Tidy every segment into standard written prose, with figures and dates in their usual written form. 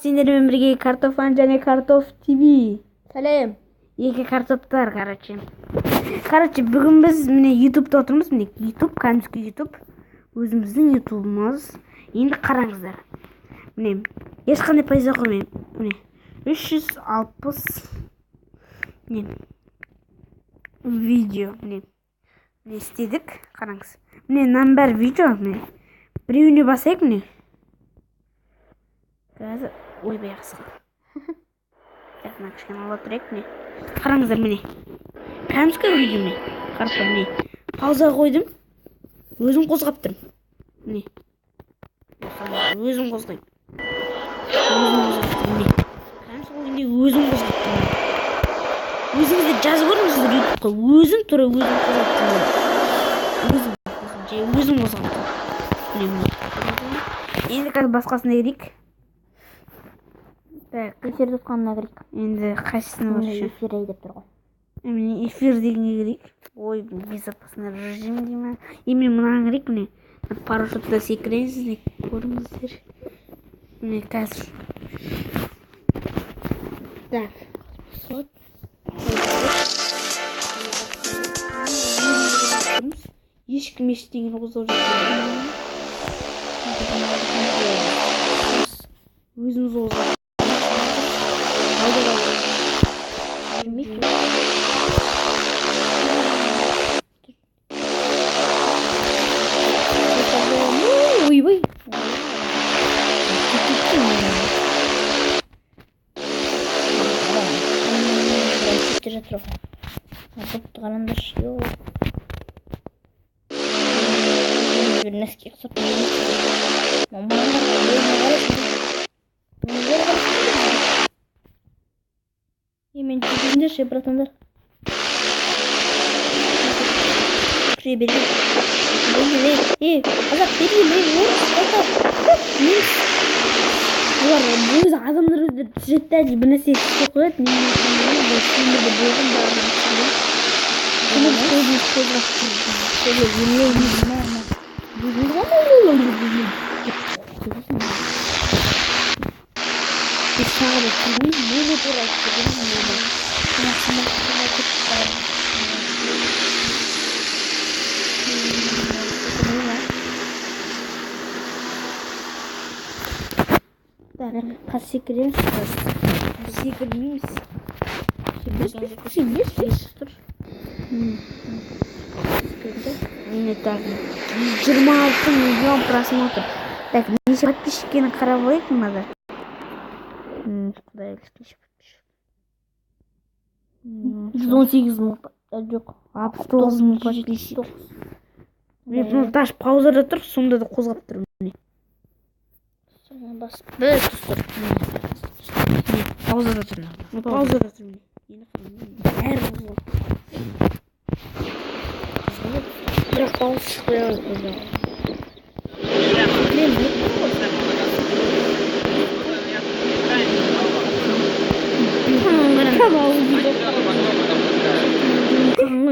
сендер менен бирге Картофан және Картоф ТV. Салем. Эки картоптар, короче, бүгүн биз міне YouTube'да отурмуз. Міне YouTube, кәдімгі YouTube. Өзіміздің YouTube'ымыз. Енді қараңыздар. Міне, ешқандай пайда қоймаймын. Міне, 360 видео. Міне істедік. Қараңыз. Міне номер видео. Міне біреуіне басайық. Міне. Қазір ойбай қысқа. Мына кішкене ала тұрайық. Міне қараңыздар. Міне кәдімгі видео. Міне қарап міне пауза қойдым. Өзім қозғап тұрмын. Міне өзім қозғаймын. Міне кәдімгі өзім қозғап тұрмын. Өзіңізді жазып көріңіздер ютубқа. Өзім тұра өзім қозғап тұрмын. Өзім қозғап тұрмын. Енді қазір басқасына керейік. Эфир тұтқанына кірейік. Енді қайсысына баршы? Эфир деп тұр ғой. Міне эфир дегенге кірейік. Ой, безопасный режим деймін. Міне мынаған кірейік. Міне парашютта секіресіз. Көріңіздер. Міне қазір. Так. Ешкім ештеңені қозғап жатқан. Өзіміз қозғап. Ойбай. Жатыр ғой. Атыпты қараңдаршы. Bir neske қысып. Мен жүргендерші, братандар. Привет. Қазақ берейін. Олар өз адамдар өздері жүзетті әдей бір нәрсе істеп қояды. Мен өмірде болған бағынан шығып. Көмір көзіміз қозғап Қазір секіреміз. Секірмейміз. Тұр. Міне так 26 миллион просмотр. Так, неше подписчикені қарап алайық мынада. Құдай неше подписчик. 118 мың. Жоқ. 69 мың подписчик. Мен даже паузада тұр, сонда да қозғап тұрмын. Басып бір тұстыр. Паузада тұрмын. Паузада тұрмын. Бәрі қозғап. Бірақ пауыз шықпай қойды.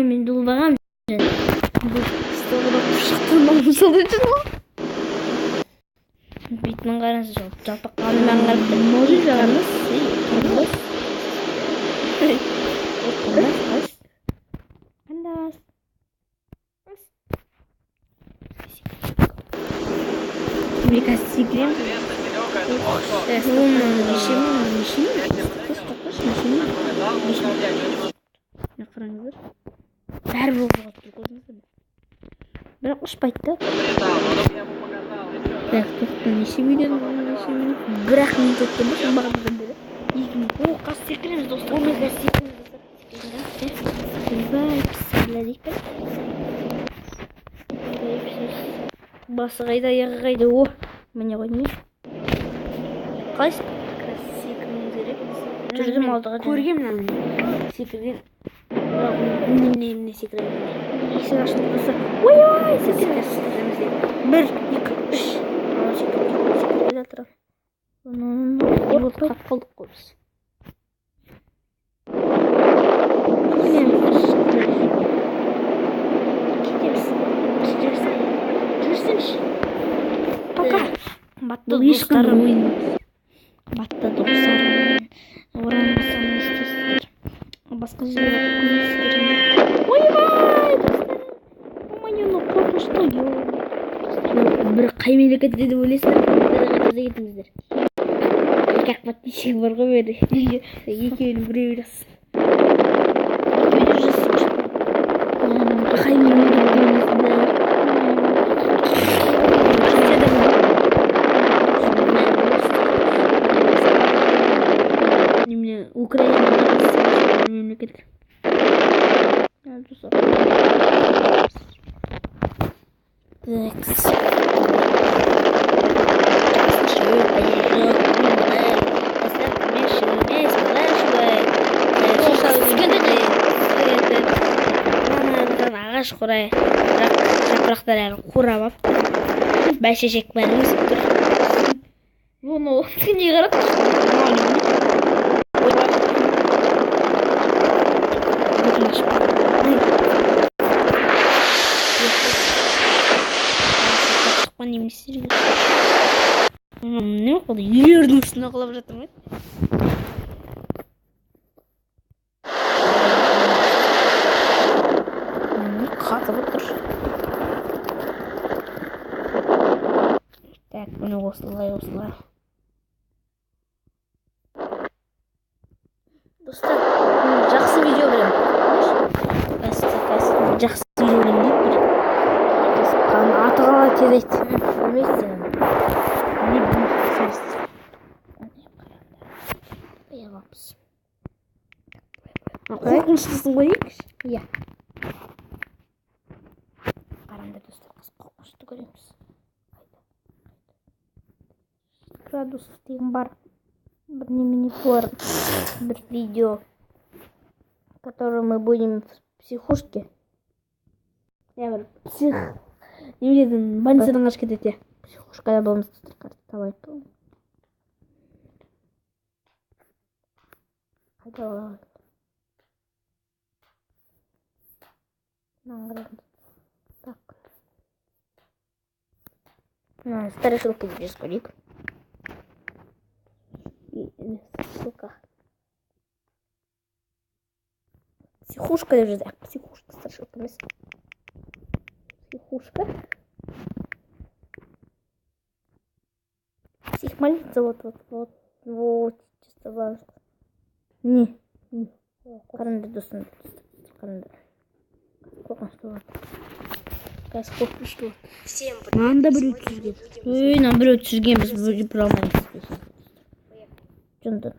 Мен дұлбағам. Шықтырмам мысалы жүр ғой. Бетінің қарасы жалпақ қанымен қарап тұр. Может жағармыз? Қандас. Мекас секірем. Қараңыздар. Бәрі болып жатыр, көрдіңіздер ме? Бірақ ұшпайды да. Так, тоқта неше миллион? Бірақ минут өтті бұл бағанадан бері. 2 минут. О, қазір секіреміз достар. Басы қайда, аяғы қайда. О, міне ғой не? Қайсы? Секірміз керек. Жүрдім алдыға. Көргем мына секірген. Міне секірген. Есік ашылғысы. Ой, секіреміз. 1, 2, 3. Секірген жатыр. Қап қалдық қой біз. Жүрсінші. Пока. Бұл ешкім ойын. Батта достар. Оранбасам естесіздер. Басқа жерге көресіздер. Ойбай достар. Ой-ой, қорқынышты. Бір қай мемлекетте деп ойлайсыздар? Қайда кетіңіздер. Как подписчик бар ғой бері. Екеуінің біреуі рас. Қай мемлекетте ойлайсыздар? Украина мемлекет. Ағаш құрай жапырақтар қурап алып бәйшешек бәрі өсіп тұр. Оны не қарап не болды? Үйлердің үстіне құлап жатыр ма? Қатып отыр. Так, міне осылай. Достар, жақсы видео білем. Жақсы видео білем дейді бір. Аты қалай тез айтты. Білмейсің. Не білмейсің. Аямапыз. Қорқыныштысың ғой дейікші? Иә. Қараңдар достар, қыз қорқынышты көреміз. Градусов деген бар. Бір немене бар. Бір видео, который мы будем в психушке. Я бір псих... Немеден больницадан қашып кетеді. Психушкада болмыз. Давай. Қайда олай. Так. Страшилку здесь курик. Ссылка. Психушка даже, да. Психушка, страшилка. Психушка. Психбольница, вот. Чисто важно. Не. Қарандар достар. Қарандар. Қорқынышты болады. Қазір қорқынышты болады. Мында біреу түсірген. Мына біреу түсірген, біз бір алмаймыз. Жондар.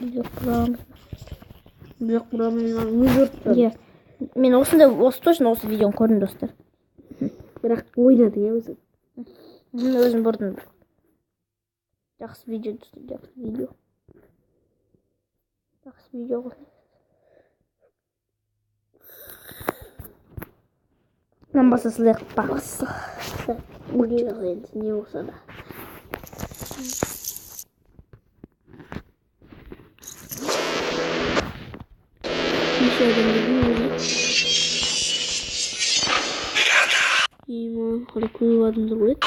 Жоқ бұрамыз. Иә. Мен осында, точно осы видеоны көрдім достар. Бірақ ойнадың я өзің. Өзім бұрдым. Жақсы видео достар, жақсы видео. Жақсы видео ғой. Нам баса сылайық па. Баса. Не болса да. Еще один видео. Иман, қалай адамдар көреді.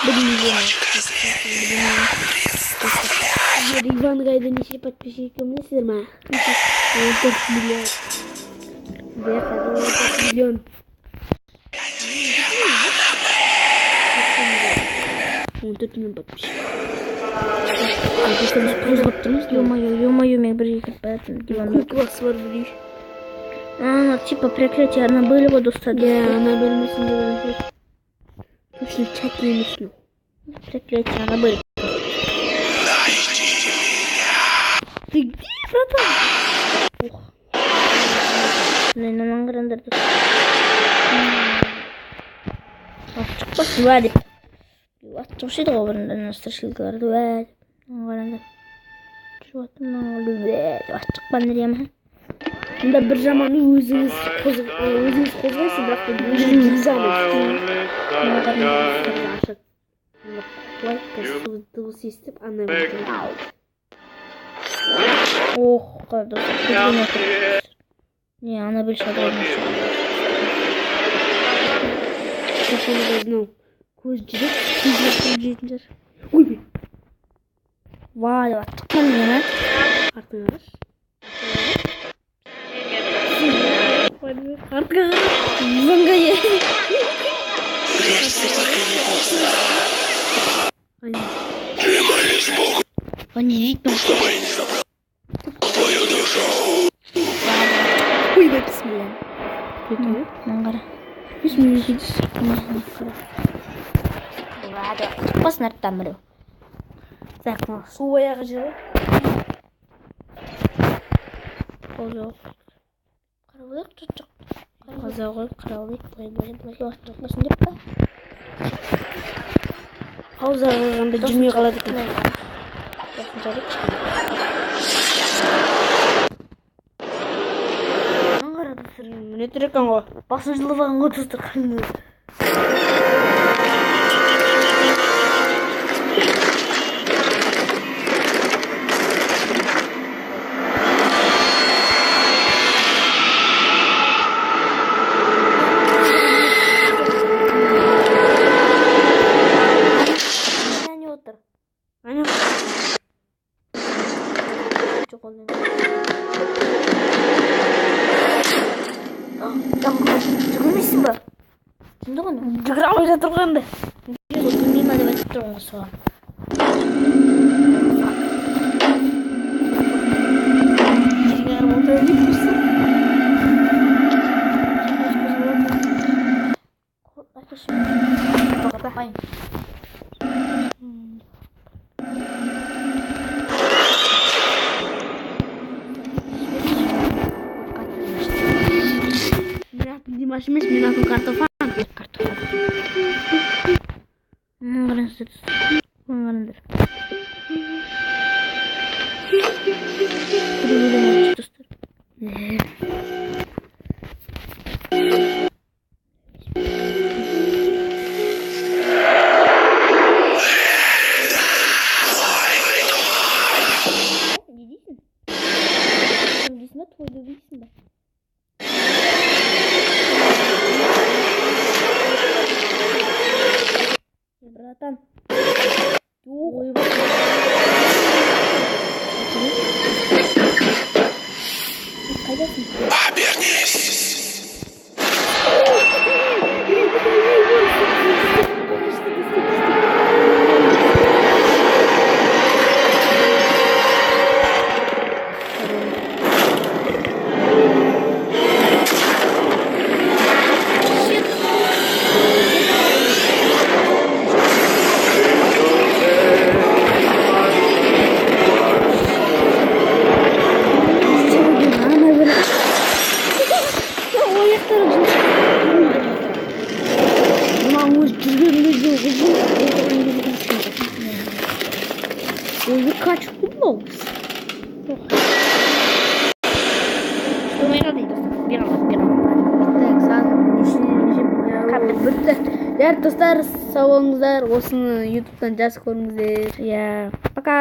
Иван Гайда неше подписчик білесіздер ма? 14 миллион. 14 миллион. 14 миллион подписчик. Қозғап тұрмыз. Ё-моё, мен бір екіп бәрін. Кукласы бар бір үй. Типа проклятие Аннабель ғой достар. Да, Аннабель мысын деп. Точно чат емес. Проклятие Аннабель. Ты где, братан? Ух. Найман қарандар достар. Шықпасын уә деп. Атшошыды ғой бірінде страшилкаларды уә деп. Қарандар. Шықпан нереме. Мұнда бір жаманы өзіңіз қозғайсыз, бірақ өзіңіз жұмсамайсыз. Дыбыс естіп, ана бір. Ох, қадыр. Не, ана бір шадырмыз. Көз жүрек, көз жетіндер. Ой бе. Vay bak çıkmadı yine. Kartınız. Kartı. Zıngayı. Они Ой, бисмилlah. Нангара. Bismillah. Ada pas nartam bro. Zakma. Su ayağı cırı. Oluyor. Karabalık tutacak. Karabalık, karabalık, böyle. Basın dip pa. Havuzlarında cümle kaladık. Basın cari. Ankara'da sürün. Ne direk ama. Basıncılı falan götürdük. Aynen. Çok oluyor. Tamam. Çıkmışsın mı? Şimdi onu. Çıkaramayla durgandı. Bilmem hadi ben tutturum sonra. Çıkar motora gitmişsin. Bakata. Aynen. Dimash mes minat kartofan. Kartofu. Nggak sih. Nggak ada. Udah mau terus. Beratan. Oi, Oyun kaç kumda olmuş? Bir an. Bitti. Değerli dostlar, sağ olыңыздар. Осыны YouTube'dan жазып көріңіздер. Ya, пока.